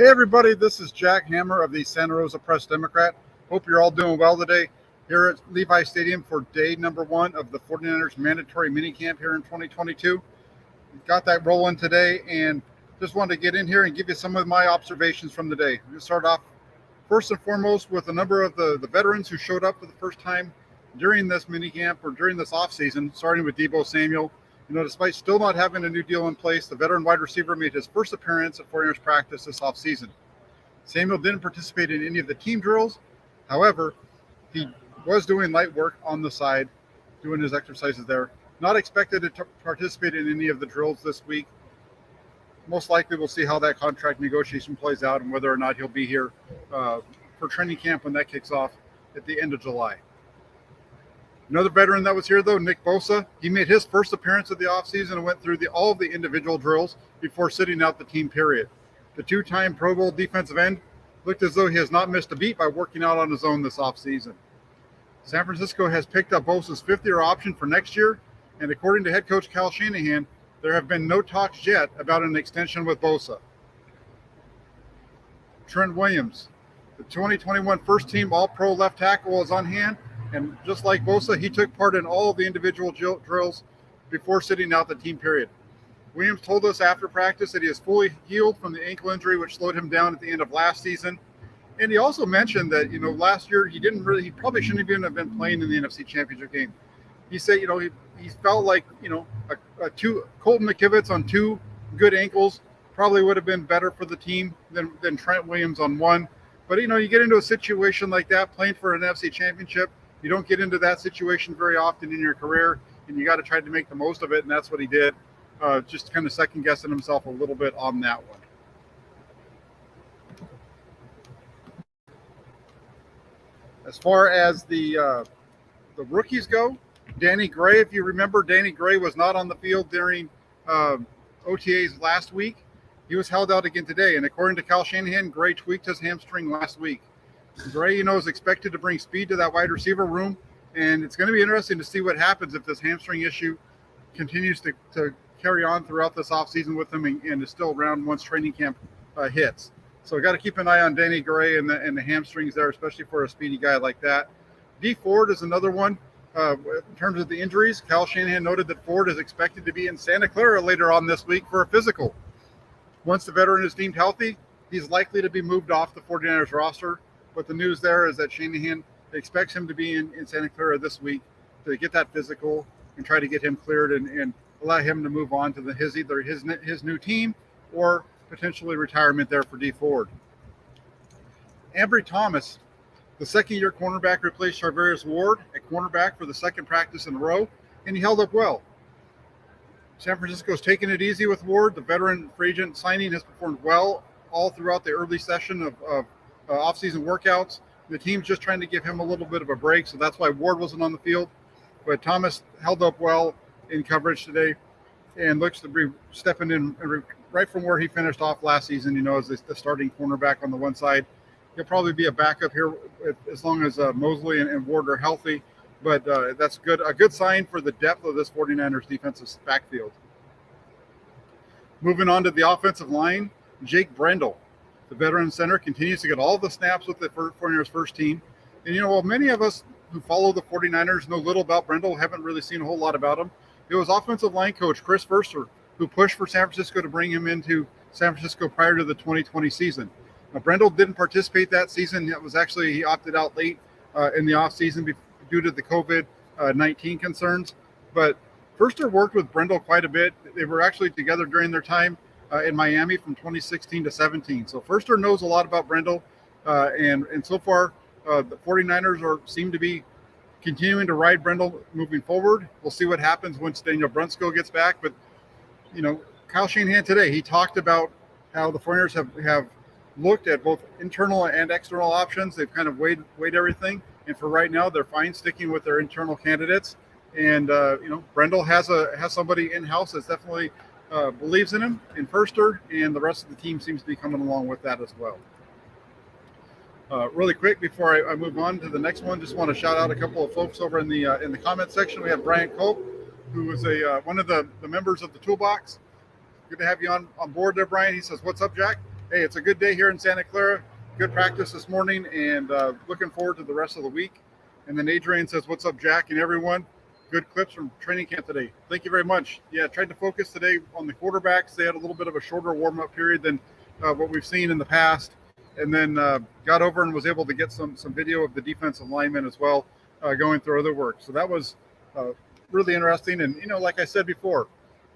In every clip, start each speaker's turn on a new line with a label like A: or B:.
A: Hey everybody, this is Jack Hammer of the Santa Rosa Press Democrat. Hope you're all doing well today here at Levi Stadium for day number 1 of the 49ers mandatory minicamp here in 2022. Got that rolling today and just wanted to get in here and give you some of my observations from the day. We'll start off first and foremost with a number of the veterans who showed up for the first time during this minicamp or during this offseason, starting with Deebo Samuel. Despite still not having a new deal in place, the veteran wide receiver made his first appearance at 49ers practice this offseason. Samuel didn't participate in any of the team drills. However, he was doing light work on the side, doing his exercises there. Not expected to participate in any of the drills this week. Most likely we'll see how that contract negotiation plays out and whether or not he'll be here for training camp when that kicks off at the end of July. Another veteran that was here, though, Nick Bosa, he made his first appearance of the offseason and went through all of the individual drills before sitting out the team period. The two-time Pro Bowl defensive end looked as though he has not missed a beat by working out on his own this offseason. San Francisco has picked up Bosa's fifth-year option for next year, and according to head coach Kyle Shanahan, there have been no talks yet about an extension with Bosa. Trent Williams, the 2021 first-team All-Pro left tackle, is on hand. And just like Bosa, he took part in all of the individual drills before sitting out the team period. Williams told us after practice that he is fully healed from the ankle injury, which slowed him down at the end of last season. And he also mentioned that, last year he probably shouldn't even have been playing in the NFC Championship game. He said, he felt like, Colton McKivitz on 2 good ankles probably would have been better for the team than Trent Williams on 1. But, you get into a situation like that, playing for an NFC Championship. You don't get into that situation very often in your career, and you got to try to make the most of it, and that's what he did. Just kind of second-guessing himself a little bit on that one. As far as the rookies go, Danny Gray, if you remember, Danny Gray was not on the field during OTAs last week. He was held out again today, and according to Kyle Shanahan, Gray tweaked his hamstring last week. Gray, is expected to bring speed to that wide receiver room, and it's going to be interesting to see what happens if this hamstring issue continues to carry on throughout this offseason with him and is still around once training camp hits. So we got to keep an eye on Danny Gray and the hamstrings there, especially for a speedy guy like that. D. Ford is another one. In terms of the injuries, Kyle Shanahan noted that Ford is expected to be in Santa Clara later on this week for a physical. Once the veteran is deemed healthy, he's likely to be moved off the 49ers roster. But the news there is that Shanahan expects him to be in Santa Clara this week to get that physical and try to get him cleared and allow him to move on to either his new team or potentially retirement there for D. Ford. Ambry Thomas, the second-year cornerback, replaced Charvarius Ward at cornerback for the second practice in a row, and he held up well. San Francisco's taking it easy with Ward. The veteran free agent signing has performed well all throughout the early session of off-season workouts. The team's just trying to give him a little bit of a break, so that's why Ward wasn't on the field. But Thomas held up well in coverage today and looks to be stepping in right from where he finished off last season, as the starting cornerback on the one side. He'll probably be a backup here as long as Mosley and Ward are healthy, but that's good. A good sign for the depth of this 49ers defensive backfield. Moving on to the offensive line, Jake Brendel. The veteran center continues to get all the snaps with the 49ers first team. And, while many of us who follow the 49ers know little about Brendel, haven't really seen a whole lot about him, it was offensive line coach Chris Verster who pushed for San Francisco to bring him into San Francisco prior to the 2020 season. Now, Brendel didn't participate that season. He opted out late in the offseason due to the COVID-19 concerns. But Verster worked with Brendel quite a bit. They were actually together during their time in Miami from 2016 to 17. So Verster knows a lot about Brendel, and so far the 49ers seem to be continuing to ride Brendel moving forward. We'll see what happens once Daniel Brunskill gets back. But, Kyle Shanahan today, he talked about how the 49ers have looked at both internal and external options. They've kind of weighed everything. And for right now, they're fine sticking with their internal candidates. And, Brendel has somebody in-house that's definitely believes in him, in Verster, and the rest of the team seems to be coming along with that as well. Really quick before I move on to the next one, just want to shout out a couple of folks over in the comment section. We have Brian Cope, who is one of the members of the Toolbox. Good to have you on board there, Brian. He says, "What's up, Jack? Hey, it's a good day here in Santa Clara. Good practice this morning, and looking forward to the rest of the week. And then Adrian says, "What's up, Jack and everyone? Good clips from training camp today. Thank you very much." Yeah, tried to focus today on the quarterbacks. They had a little bit of a shorter warm-up period than what we've seen in the past, and then got over and was able to get some video of the defensive linemen as well, going through other work. So that was really interesting. And like I said before,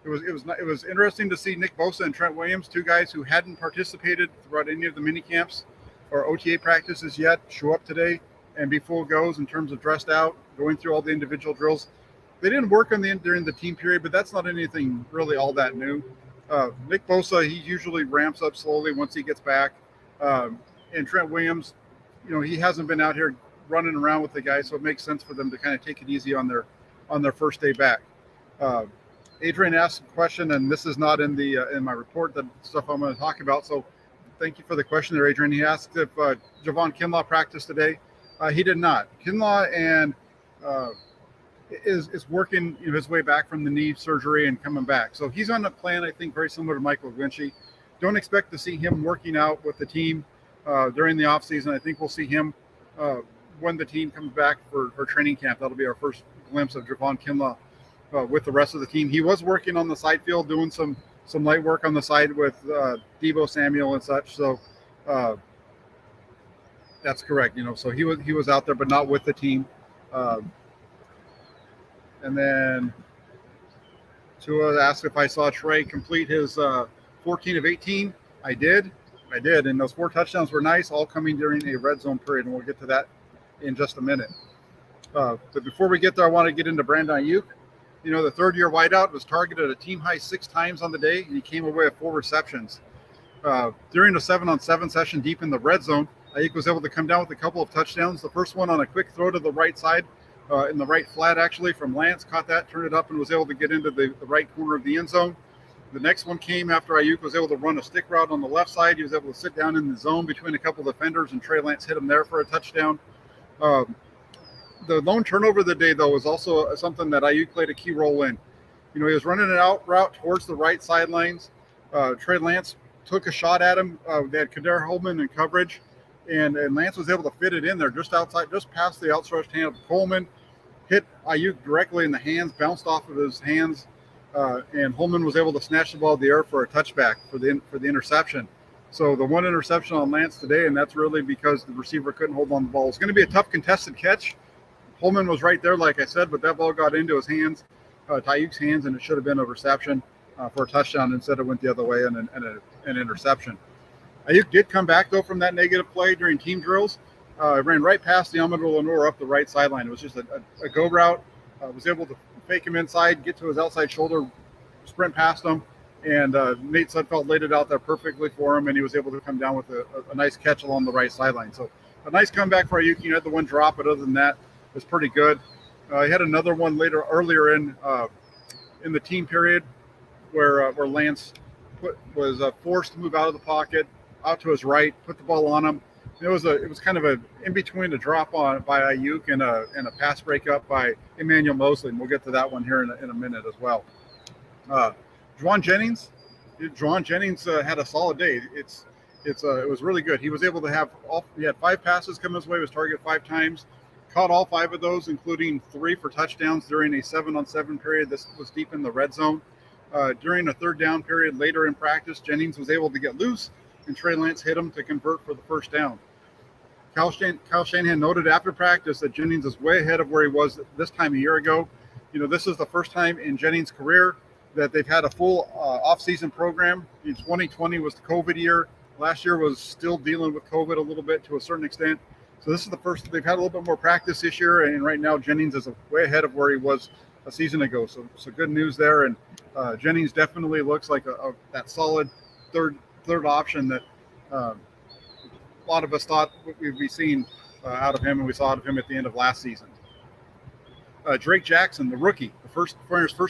A: it was interesting to see Nick Bosa and Trent Williams, two guys who hadn't participated throughout any of the mini camps or OTA practices yet, show up today and be full goes in terms of dressed out, going through all the individual drills. They didn't work during the team period, but that's not anything really all that new. Nick Bosa, he usually ramps up slowly once he gets back. And Trent Williams, he hasn't been out here running around with the guys, so it makes sense for them to kind of take it easy on their first day back. Adrian asked a question, and this is not in my report, the stuff I'm going to talk about. So thank you for the question there, Adrian. He asked if Javon Kinlaw practiced today. He did not. Kinlaw is working his way back from the knee surgery and coming back. So he's on a plan, I think, very similar to Michael Vinci. Don't expect to see him working out with the team during the offseason. I think we'll see him when the team comes back for training camp. That'll be our first glimpse of Javon Kinlaw with the rest of the team. He was working on the side field, doing some light work on the side with Deebo Samuel and such. So that's correct. So he was out there, but not with the team. And then Tua asked if I saw Trey complete his 14 of 18. I did. And those 4 touchdowns were nice, all coming during a red zone period. And we'll get to that in just a minute. But before we get there, I want to get into Brandon Aiyuk. The third-year wideout was targeted a team-high 6 times on the day, and he came away with 4 receptions. During a 7-on-7 session deep in the red zone, Aiyuk was able to come down with a couple of touchdowns. The first one on a quick throw to the right side, in the right flat, actually, from Lance. Caught that, turned it up, and was able to get into the right corner of the end zone. The next one came after Aiyuk was able to run a stick route on the left side. He was able to sit down in the zone between a couple of defenders, and Trey Lance hit him there for a touchdown. The lone turnover of the day, though, was also something that Aiyuk played a key role in. He was running an out route towards the right sidelines. Trey Lance took a shot at him. They had Kader Holman in coverage, and Lance was able to fit it in there just past the outstretched hand of Coleman, hit Aiyuk directly in the hands, bounced off of his hands, and Holman was able to snatch the ball in the air for a touchback for the interception. So the one interception on Lance today, and that's really because the receiver couldn't hold on the ball. It's going to be a tough contested catch. Holman was right there, like I said, but that ball got into his hands, to Aiyuk's hands, and it should have been a reception for a touchdown. Instead, it went the other way and an interception. Aiyuk did come back, though, from that negative play during team drills. Ran right past the Amador Lenore up the right sideline. It was just a go route. Was able to fake him inside, get to his outside shoulder, sprint past him, and Nate Sudfeld laid it out there perfectly for him, and he was able to come down with a nice catch along the right sideline. So a nice comeback for Aiyuk. He had the one drop, but other than that, it was pretty good. He had another one earlier in the team period where Lance was forced to move out of the pocket, out to his right, put the ball on him. It was kind of in between a drop by Aiyuk and a pass breakup by Emmanuel Mosley, and we'll get to that one here in a minute as well. Juan Jennings had a solid day. It was really good. He was able to he had 5 passes come his way, was targeted 5 times, caught all 5 of those, including 3 for touchdowns during a 7-on-7 period. This was deep in the red zone. During a 3rd down period later in practice, Jennings was able to get loose, and Trey Lance hit him to convert for the first down. Kyle Shanahan noted after practice that Jennings is way ahead of where he was this time a year ago. This is the first time in Jennings' career that they've had a full off-season program. 2020 was the COVID year. Last year was still dealing with COVID a little bit to a certain extent. So this is the first. They've had a little bit more practice this year, and right now Jennings is way ahead of where he was a season ago. So good news there. And Jennings definitely looks like that solid third option that a lot of us thought we'd be seeing out of him, and we saw out of him at the end of last season. Drake Jackson, the rookie, the first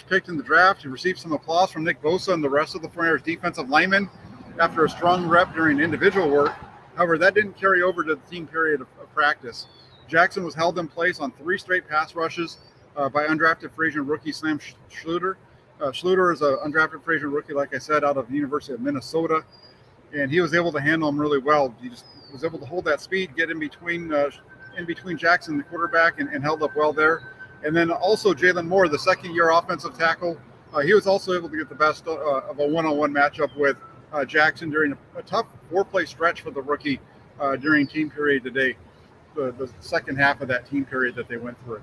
A: picked in the draft. He received some applause from Nick Bosa and the rest of the 49ers defensive linemen after a strong rep during individual work. However, that didn't carry over to the team period of practice. Jackson was held in place on 3 straight pass rushes by undrafted free agent rookie Sam Schluter. Schluter is an undrafted free agent rookie, like I said, out of the University of Minnesota. and he was able to handle him really well. He just was able to hold that speed, get in between Jackson, the quarterback, and held up well there. And then also Jalen Moore, the second-year offensive tackle, he was also able to get the best of a one-on-one matchup with Jackson during a tough four-play stretch for the rookie during team period today, the second half of that team period that they went through.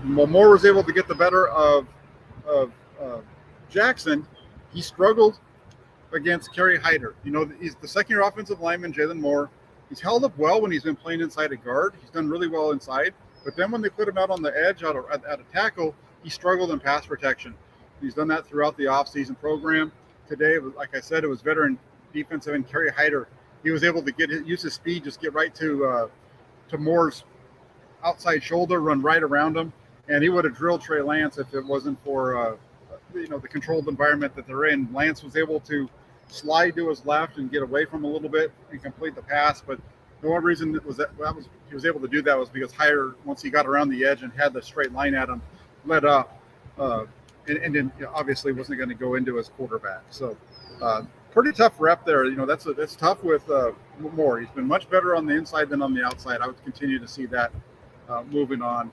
A: Moore was able to get the better of Jackson. He struggled against Kerry Hyder. He's the second-year offensive lineman, Jalen Moore. He's held up well when he's been playing inside a guard. He's done really well inside. But then when they put him out on the edge at a tackle, he struggled in pass protection. He's done that throughout the offseason program. Today, like I said, it was veteran defensive end Kerry Hyder. He was able to use his speed, just get right to Moore's outside shoulder, run right around him, and he would have drilled Trey Lance if it wasn't for the controlled environment that they're in. Lance was able to slide to his left and get away from him a little bit and complete the pass, but the only reason he was able to do that was because Hyder, once he got around the edge and had the straight line at him, let up, and then obviously wasn't going to go into his quarterback. So pretty tough rep there. That's tough with Moore. He's been much better on the inside than on the outside. I would continue to see that moving on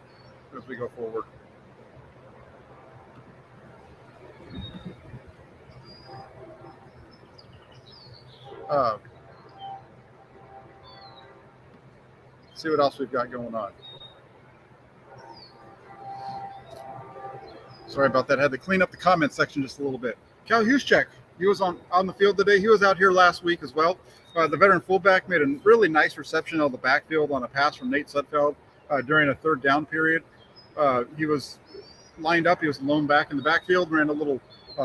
A: as we go forward. See what else we've got going on. Sorry about that. I had to clean up the comment section just a little bit. Cal Juszczyk, he was on the field today. He was out here last week as well. The veteran fullback made a really nice reception out of the backfield on a pass from Nate Sudfeld during a third down period. He was lined up. He was alone back in the backfield, ran a little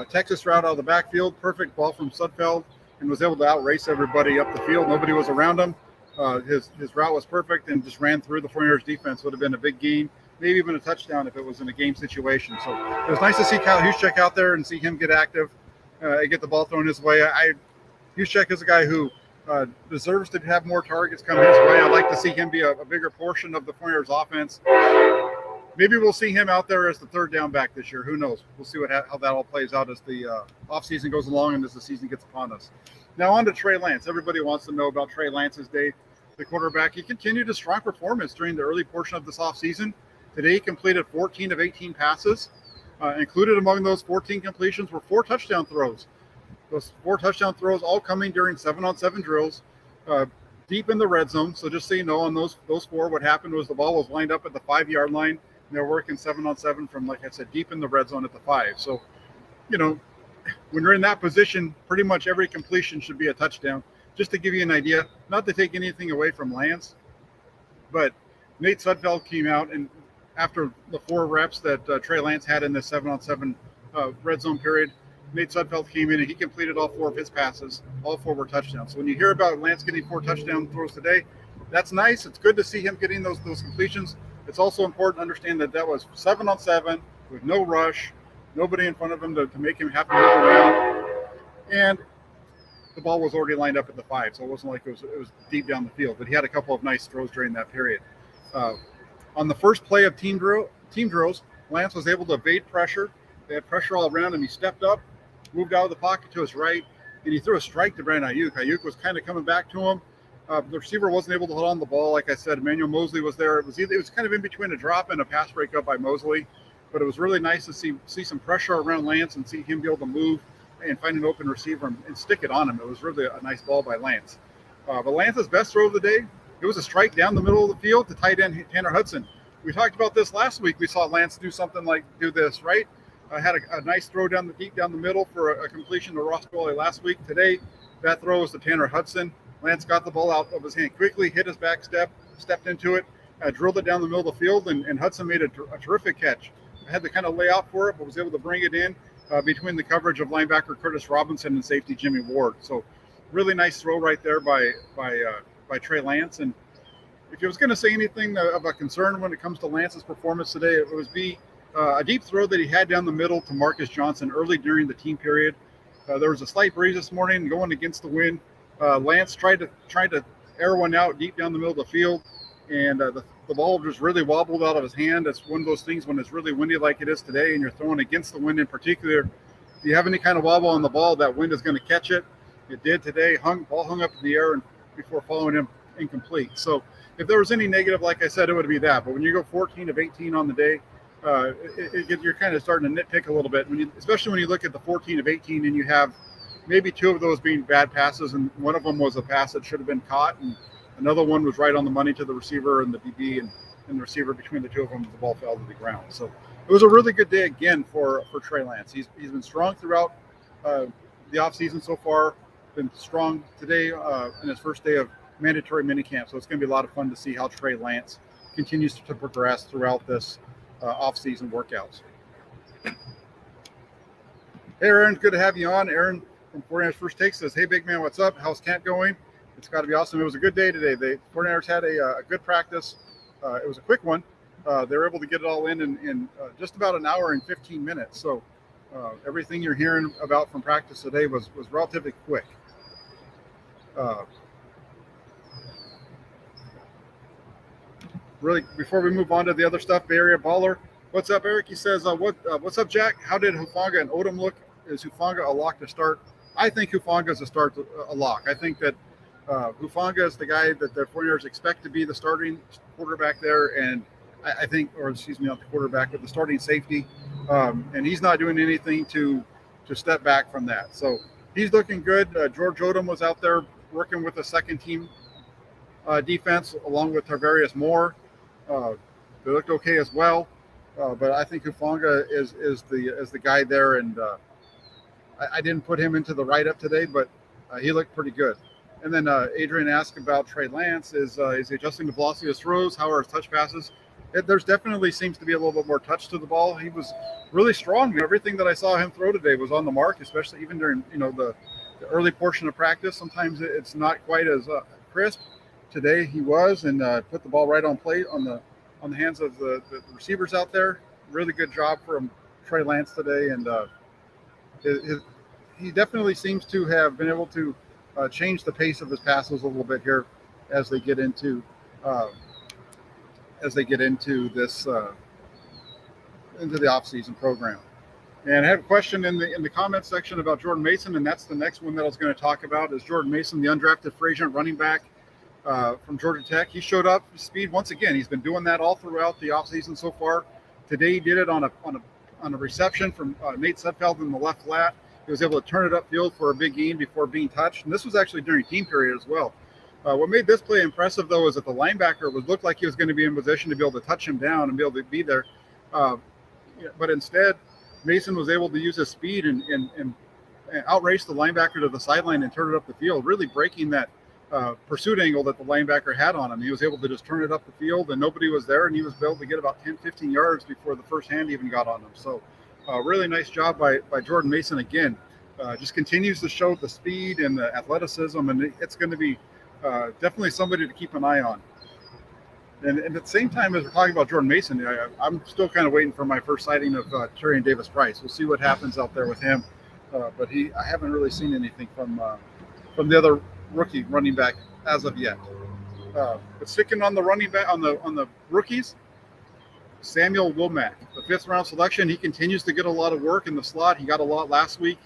A: Texas route out of the backfield. Perfect ball from Sudfeld, and was able to outrace everybody up the field. Nobody was around him. His route was perfect and just ran through the 49ers defense. Would have been a big gain, maybe even a touchdown if it was in a game situation. So it was nice to see Kyle Juszczyk out there and see him get active and get the ball thrown his way. Juszczyk is a guy who deserves to have more targets come his way. I'd like to see him be a bigger portion of the 49ers offense. Maybe we'll see him out there as the third down back this year. Who knows? We'll see how that all plays out as the offseason goes along and as the season gets upon us. Now on to Trey Lance. Everybody wants to know about Trey Lance's day. The quarterback, he continued a strong performance during the early portion of this offseason. Today, he completed 14 of 18 passes. Included among those 14 completions were 4 touchdown throws. Those 4 touchdown throws all coming during 7-on-7 drills, deep in the red zone. So just so you know, on those 4, what happened was the ball was lined up at the 5-yard line, and they're working 7-on-7 from, like I said, deep in the red zone at the 5. So, when you're in that position, pretty much every completion should be a touchdown. Just to give you an idea, not to take anything away from Lance, but Nate Sudfeld came out, and after the 4 reps that Trey Lance had in the 7-on-7 red zone period, Nate Sudfeld came in and he completed all 4 of his passes. All 4 were touchdowns. So when you hear about Lance getting 4 touchdown throws today, that's nice. It's good to see him getting those completions. It's also important to understand that was 7-on-7 with no rush, nobody in front of him to make him have to move around, and the ball was already lined up at the 5, so it wasn't like it was deep down the field. But he had a couple of nice throws during that period. On the first play of team drills, Lance was able to evade pressure. They had pressure all around him. He stepped up, moved out of the pocket to his right, and he threw a strike to Brandon Aiyuk. Aiyuk was kind of coming back to him. The receiver wasn't able to hold on the ball. Like I said, Emmanuel Mosley was there. It was kind of in between a drop and a pass breakup by Mosley. But it was really nice to see some pressure around Lance and see him be able to move and find an open receiver and stick it on him. It was really a nice ball by Lance. But Lance's best throw of the day, it was a strike down the middle of the field to tight end Tanner Hudson. We talked about this last week. We saw Lance do something like do this, right? Had a nice throw deep down the middle for a completion to Ross Dwelly last week. Today, that throw was to Tanner Hudson. Lance got the ball out of his hand quickly, hit his back step, stepped into it, drilled it down the middle of the field, and Hudson made a terrific catch. I had to kind of lay out for it, but was able to bring it in between the coverage of linebacker Curtis Robinson and safety Jimmy Ward. So really nice throw right there by Trey Lance. And if you was going to say anything of a concern when it comes to Lance's performance today, it was a deep throw that he had down the middle to Marcus Johnson early during the team period. There was a slight breeze this morning going against the wind. Lance tried to air one out deep down the middle of the field, and the ball just really wobbled out of his hand. It's one of those things when it's really windy like it is today and you're throwing against the wind in particular. If you have any kind of wobble on the ball, that wind is going to catch it It did today. Ball hung up in the air and before following him incomplete. So if there was any negative, like I said, it would be that. But when you go 14 of 18 on the day, you're kind of starting to nitpick a little bit. Especially when you look at the 14 of 18 and you have maybe 2 of those being bad passes, and one of them was a pass that should have been caught, and another one was right on the money to the receiver and the DB and the receiver. Between the 2 of them, the ball fell to the ground. So it was a really good day again for Trey Lance. He's been strong throughout the offseason so far. Been strong today in his first day of mandatory minicamp. So it's going to be a lot of fun to see how Trey Lance continues to progress throughout this off-season workouts. Hey, Aaron, good to have you on. Aaron from 49ers First Take says, hey, big man, what's up? How's camp going? It's got to be awesome. It was a good day today. The 49ers had a good practice. It was a quick one. They were able to get it all in just about an hour and 15 minutes. So everything you're hearing about from practice today was relatively quick. Really, before we move on to the other stuff, Bay Area Baller, what's up, Eric? He says, what's up, Jack? How did Hufanga and Odom look? Is Hufanga a lock to start? I think Hufanga is a lock. I think that Hufanga is the guy that the 49ers expect to be the starting quarterback there, and I think, not the quarterback, but the starting safety. And he's not doing anything to step back from that. So he's looking good. George Odom was out there working with the second team defense along with Tarvarius Moore. They looked okay as well. But I think Hufanga is the guy there, and I didn't put him into the write-up today, but he looked pretty good. And then Adrian asked about Trey Lance. Is he adjusting the velocity of his throws? How are his touch passes? There's definitely seems to be a little bit more touch to the ball. He was really strong. Everything that I saw him throw today was on the mark, especially even during the early portion of practice. Sometimes it's not quite as crisp. Today he was, and put the ball right on plate on the hands of the receivers out there. Really good job from Trey Lance today, and he definitely seems to have been able to change the pace of his passes a little bit here as they get into this into the offseason program. And I have a question in the comment section about Jordan Mason, and that's the next one that I was going to talk about. Is Jordan Mason, the undrafted free agent running back from Georgia Tech? He showed up to speed once again. He's been doing that all throughout the offseason so far. Today he did it on a reception from Nate Sudfeld in the left flat. He was able to turn it upfield for a big gain before being touched, and this was actually during team period as well. What made this play impressive, though, is that the linebacker looked like he was going to be in position to be able to touch him down and be able to be there. But instead, Mason was able to use his speed and outrace the linebacker to the sideline and turn it up the field, really breaking that pursuit angle that the linebacker had on him. He was able to just turn it up the field, and nobody was there, and he was able to get about 10, 15 yards before the first hand even got on him. So really nice job by Jordan Mason again. Just continues to show the speed and the athleticism, and it's going to be definitely somebody to keep an eye on. And at the same time as we're talking about Jordan Mason, I'm still kind of waiting for my first sighting of Tyrion Davis-Price. We'll see what happens out there with him. But I haven't really seen anything from the other rookie running back as of yet. But sticking on the running back on the rookies, Samuel Womack, the 5th round selection. He continues to get a lot of work in the slot. He got a lot last week.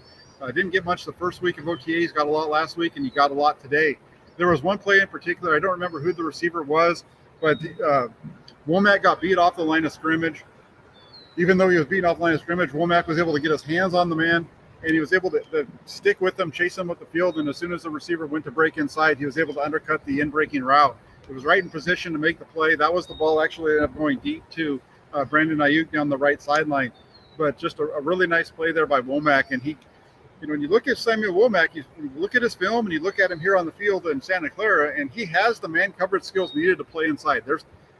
A: Didn't get much the first week of OTAs. Got a lot last week, and he got a lot today. There was one play in particular. I don't remember who the receiver was, but Womack got beat off the line of scrimmage. Even though he was beaten off the line of scrimmage, Womack was able to get his hands on the man, and he was able to stick with them, chase him up the field, and as soon as the receiver went to break inside, he was able to undercut the in-breaking route. It was right in position to make the play. That was the ball actually ended up going deep to Brandon Aiyuk down the right sideline. But just a really nice play there by Womack, and he, when you look at Samuel Womack, you look at his film and you look at him here on the field in Santa Clara, and he has the man coverage skills needed to play inside.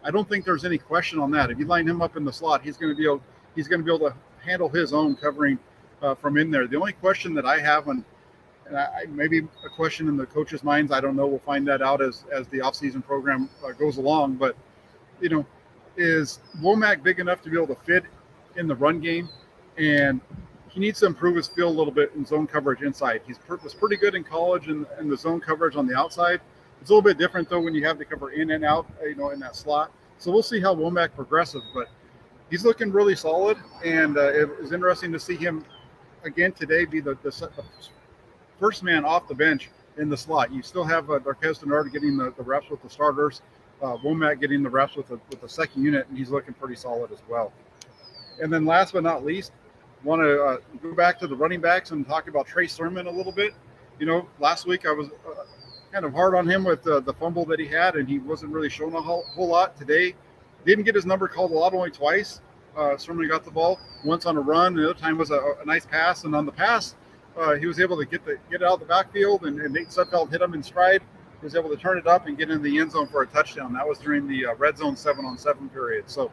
A: I don't think there's any question on that. If you line him up in the slot, he's going to be able to handle his own covering from in there. The only question that I have, and maybe a question in the coaches' minds, I don't know. We'll find that out as the offseason program goes along. But is Womack big enough to be able to fit in the run game? And he needs to improve his feel a little bit in zone coverage inside. He was pretty good in college in the zone coverage on the outside. It's a little bit different, though, when you have to cover in and out, in that slot. So we'll see how Womack progresses. But he's looking really solid, and it was interesting to see him again today be the first man off the bench in the slot. You still have Darquez Denard getting the reps with the starters, Womack getting the reps with the second unit, and he's looking pretty solid as well. And then last but not least, want to go back to the running backs and talk about Trey Sermon a little bit. Last week I was kind of hard on him with the fumble that he had, and he wasn't really showing a whole lot. Today, didn't get his number called a lot, only twice. Sermon got the ball once on a run, and the other time was a nice pass. And on the pass, he was able to get it out of the backfield, and Nate Sudfeld hit him in stride. He was able to turn it up and get in the end zone for a touchdown. That was during the red zone 7-on-7 period. So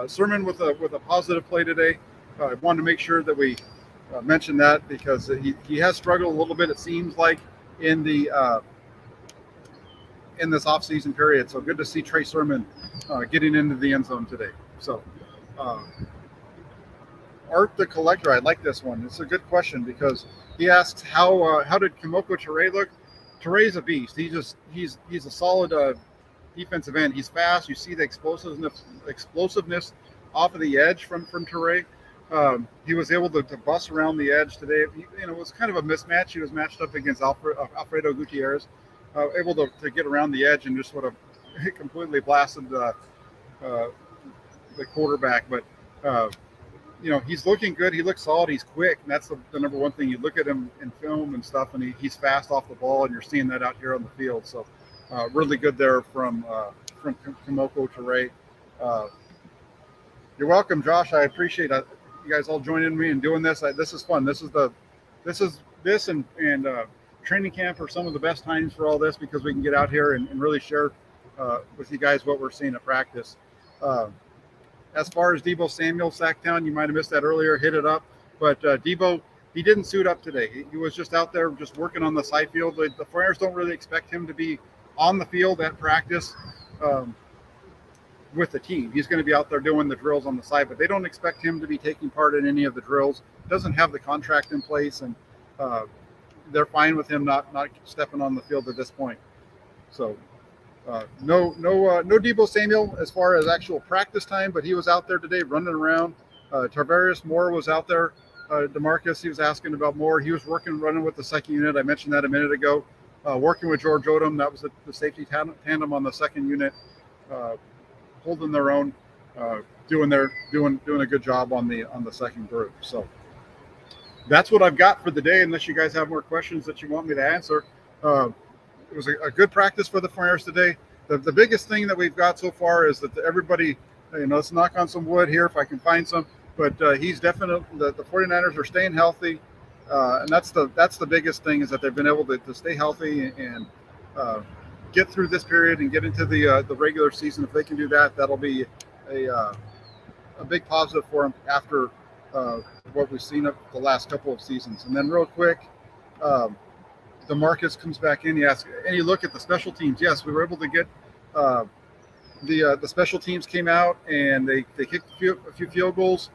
A: Sermon with a positive play today. I wanted to make sure that we mention that because he has struggled a little bit, it seems like, in this offseason period. So good to see Trey Sermon getting into the end zone today. So Art the Collector, I like this one. It's a good question because he asks how did Kimoko Ture look? Ture's a beast. He's a solid defensive end. He's fast. You see the explosiveness off of the edge from Ture. He was able to bust around the edge today. It was kind of a mismatch. He was matched up against Alfredo Gutierrez, able to get around the edge and just sort of completely blasted the quarterback. But he's looking good. He looks solid. He's quick, and that's the number one thing. You look at him in film and stuff, and he's fast off the ball, and you're seeing that out here on the field. So really good there from Kimoko Ture. You're welcome, Josh. I appreciate it. You guys all joining me and doing this. This is fun. This and training camp are some of the best times for all this because we can get out here and really share with you guys what we're seeing at practice. As far as Deebo Samuel, Sacktown, you might have missed that earlier, hit it up. But Deebo, he didn't suit up today. He was just out there just working on the side field. The Friars don't really expect him to be on the field at practice with the team. He's going to be out there doing the drills on the side, but they don't expect him to be taking part in any of the drills. Doesn't have the contract in place, and they're fine with him not stepping on the field at this point. So no Deebo Samuel as far as actual practice time, but he was out there today running around. Tarvarius Moore was out there. DeMarcus, he was asking about Moore. He was running with the second unit. I mentioned that a minute ago. Working with George Odom, that was the safety tandem on the second unit. Holding their own, doing a good job on the second group. So that's what I've got for the day. Unless you guys have more questions that you want me to answer, it was a good practice for the Friars today. The biggest thing that we've got so far is that everybody, let's knock on some wood here if I can find some. But he's definitely the 49ers are staying healthy, and that's the biggest thing is that they've been able to stay healthy and get through this period and get into the regular season. If they can do that, that'll be a big positive for them after what we've seen the last couple of seasons. And then real quick, DeMarcus comes back in. He asks, any look at the special teams? Yes, we were able to get the special teams came out and they kicked a few field goals.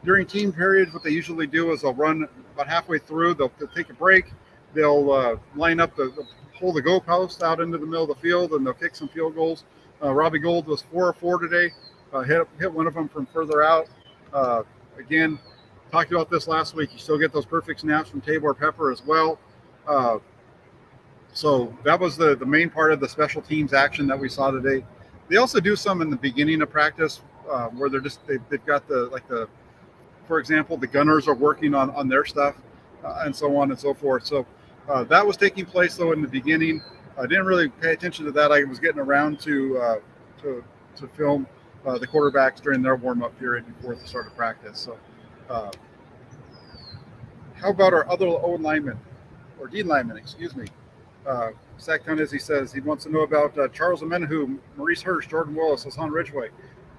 A: During team periods, what they usually do is they'll run about halfway through. They'll take a break. They'll line up pull the goalpost out into the middle of the field, and they'll kick some field goals. Robbie Gould was 4 of 4 today. Hit one of them from further out. Again, talked about this last week. You still get those perfect snaps from Tabor Pepper as well. So that was the main part of the special teams action that we saw today. They also do some in the beginning of practice where they've got for example, the gunners are working on their stuff and so on and so forth. So that was taking place though in the beginning. I didn't really pay attention to that. I was getting around to film the quarterbacks during their warm-up period before the start of practice. So how about our other O linemen or D linemen, excuse me. Sacktown, as he says, he wants to know about Charles Amenahu, Maurice Hurst, Jordan Willis, Hassan Ridgeway.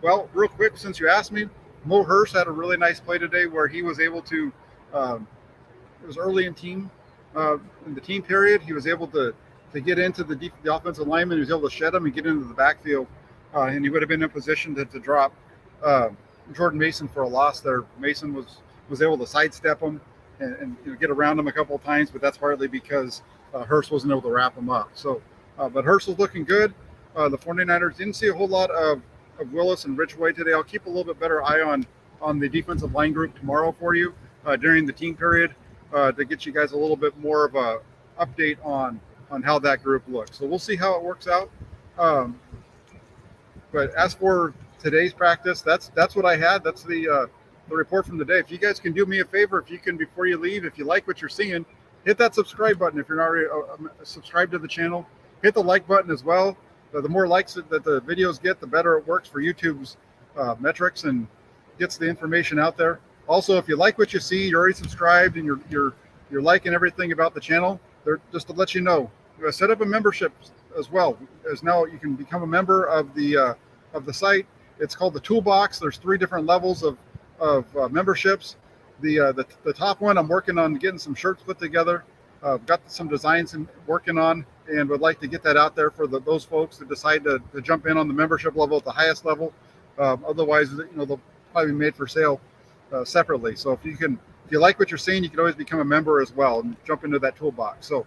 A: Well, real quick, since you asked me, Mo Hurst had a really nice play today where he was able to, it was early in the team period, he was able to get into the offensive lineman. He was able to shed him and get into the backfield, and he would have been in position to drop Jordan Mason for a loss there. Mason was able to sidestep him and get around him a couple of times, but that's partly because Hurst wasn't able to wrap him up. So, but Hurst was looking good. The 49ers didn't see a whole lot of Willis and Ridgeway today. I'll keep a little bit better eye on the defensive line group tomorrow for you during the team period. to get you guys a little bit more of a update on how that group looks. So we'll see how it works out. But as for today's practice, that's what I had. That's the report from the day. If you guys can do me a favor, if you can, before you leave, if you like what you're seeing, hit that subscribe button. If you're not already subscribed to the channel, hit the like button as well. The more likes that the videos get, the better it works for YouTube's metrics and gets the information out there. Also, if you like what you see, you're already subscribed and you're liking everything about the channel, just to let you know, set up a membership as well. As now you can become a member of the site. It's called the Toolbox. There's 3 different levels of memberships. The top one, I'm working on getting some shirts put together. Got some designs working on, and would like to get that out there for those folks that decide to jump in on the membership level at the highest level. Otherwise, they'll probably be made for sale separately. So if you like what you're seeing, you can always become a member as well and jump into that toolbox. So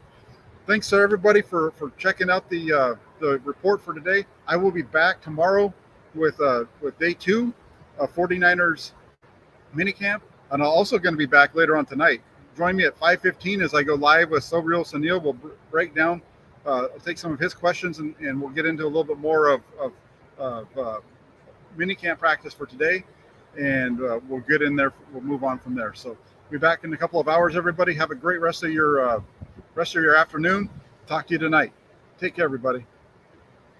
A: thanks to everybody for checking out the report for today. I will be back tomorrow with day 2 of 49ers minicamp, and I'm also going to be back later on tonight. Join me at 5:15 as I go live with Sobriel Sunil. We'll break down, take some of his questions, and we'll get into a little bit more of minicamp practice for today, and we'll get in there. We'll move on from there. So be back in a couple of hours, everybody. Have a great rest of your afternoon. Talk to you tonight. Take care, everybody.